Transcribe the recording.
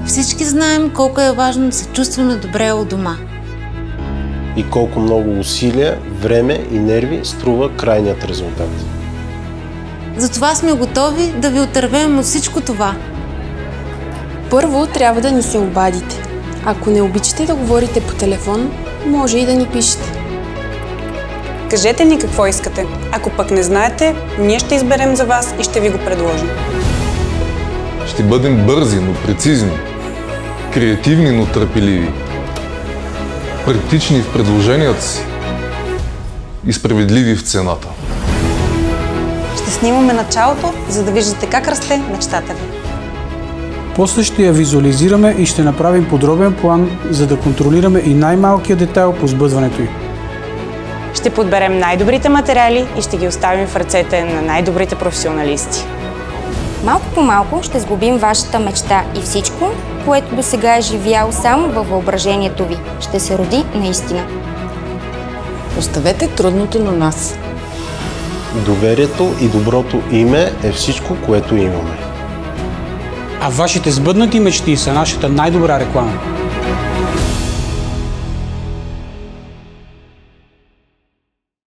Всички знаем колко е важно да се чувстваме добре у дома. И колко много усилия, време и нерви струва крайният резултат. Затова сме готови да ви отървем от всичко това. Първо трябва да ни се обадите. Ако не обичате да говорите по телефон, може и да ни пишете. Кажете ни какво искате. Ако пък не знаете, ние ще изберем за вас и ще ви го предложим. Ще бъдем бързи, но прецизни, креативни, но търпеливи, практични в предложенията си и справедливи в цената. Ще снимаме началото, за да виждате как расте мечтата ви. После ще я визуализираме и ще направим подробен план, за да контролираме и най-малкия детайл по сбъдването й. Ще подберем най-добрите материали и ще ги оставим в ръцете на най-добрите професионалисти. Малко по малко ще сглобим вашата мечта и всичко, което досега е живяло само във въображението ви, ще се роди наистина. Оставете трудното на нас. Доверието и доброто име е всичко, което имаме. А вашите сбъднати мечти са нашата най-добра реклама.